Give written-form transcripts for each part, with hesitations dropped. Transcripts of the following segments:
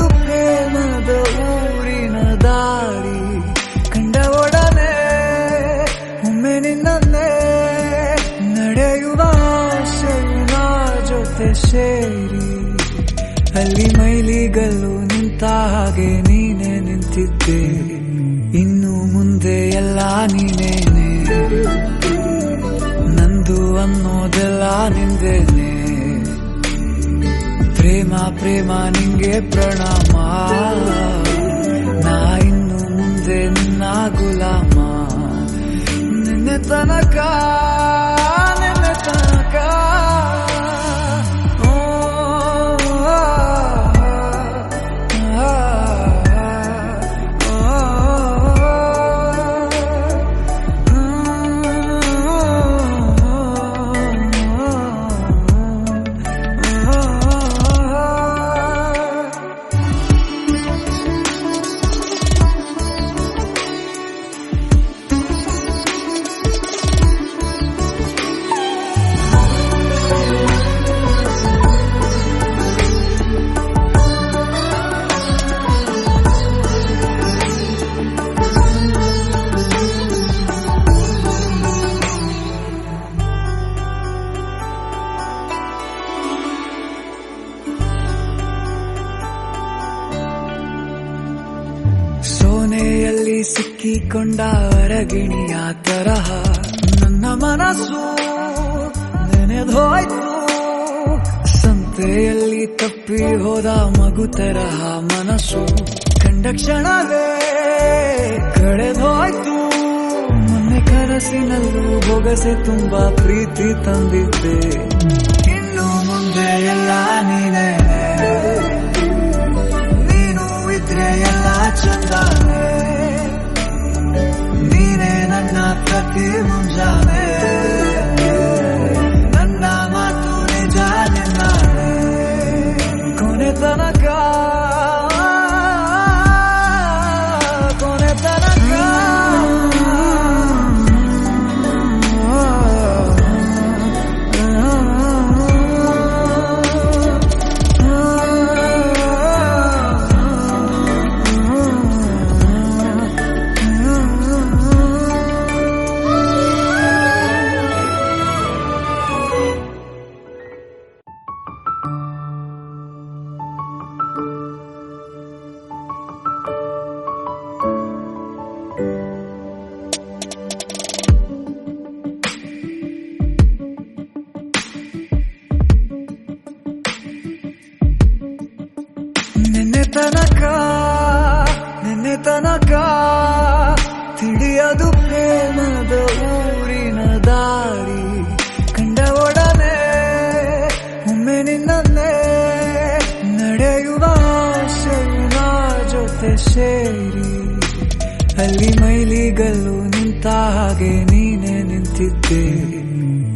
ತಿಳಿಯದು ಪ್ರೇಮದ ಊರಿನ ದಾರಿ ಕಂಡ ಒಡನೆ ಒಮ್ಮೆ ನಿನ್ನೇ ನಡೆಯುವ ಆಸೆಯ ಜೊತೆ ಸೇರಿ ಅಲ್ಲಿ ಮೈಲಿಗಲ್ಲು ನಿಂತ ಹಾಗೆ ನೀನೆ ನಿಂತಿದ್ದೆ ಇನ್ನು ಮುಂದೆ ಎಲ್ಲ ನೀನೇನೆ ನಂದು ಅನ್ನೋದೆಲ್ಲ ನಿಂದೇನೆ ಪ್ರೇಮ ಪ್ರೇಮ ನಿಂಗೆ ಪ್ರಣಾಮ ನಾ ಇನ್ನು ಮುಂದೆ ನಿನ್ನ ಗುಲಾಮ ನಿನ್ನೆ ತನಕ ಸೋನೆಯಲ್ಲಿ ಸಿಕ್ಕಿಕೊಂಡ ಅರಗಿಣಿಯ ತರಹ ನನ್ನ ಮನಸ್ಸು ನೆನೆದೋಯ್ತು ಸಂತೆಯಲ್ಲಿ ತಪ್ಪಿ ಹೋದ ಮಗು ತರಹ ಮನಸ್ಸು ಕಂಡ ಕ್ಷಣವೇ ಕಳೆದೋಯ್ತು ಮೊನ್ನೆ ಕನಸಿನಲ್ಲೂ ಬೊಗಸೆ ತುಂಬಾ ಪ್ರೀತಿ ತಂದಿದ್ದೆ ಇನ್ನು ಮುಂದೆ ಎಲ್ಲ ನೀನೇ ನೀನು ಇದ್ರೆ ಎಲ್ಲ ಚಂದಾನೆ ನೀನೇ ನನ್ನ ಪ್ರತಿ ಮುಂಜಾನೆ ನನ್ನ ಮಾತು ನಿಜ ನಿನ್ನಾನೆ ಕೊನೆ ತನಕ ಕೊನೆ ತನಕ ನಿನ್ನೆ ತನಕ ತಿಳಿಯದು ಪ್ರೇಮದ ಊರಿನ ದಾರಿ ಕಂಡ ಒಡನೆ ಒಮ್ಮೆ ನಿನ್ನೇ ನಡೆಯುವ ಆಸೆಯ ಜೊತೆ ಸೇರಿ ಅಲ್ಲಿ ಮೈಲಿಗಲ್ಲು ನಿಂತ ಹಾಗೆ ನೀನೆ ನಿಂತಿದ್ದೆ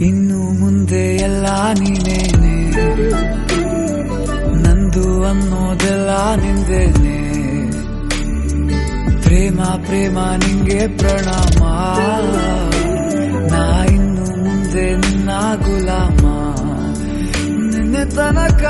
ಇನ್ನು ಮುಂದೆ ಎಲ್ಲ ನೀನೇನೆ ನಂದು ಅನ್ನೋದೆಲ್ಲ ನಿಂದೇನೆ ಪ್ರೇಮ ಪ್ರೇಮ ನಿಂಗೆ ಪ್ರಣಾಮ ನಾ ಇನ್ನು ಮುಂದೆ ನಿನ್ನ ಗುಲಾಮ ನಿನ್ನೆ ತನಕ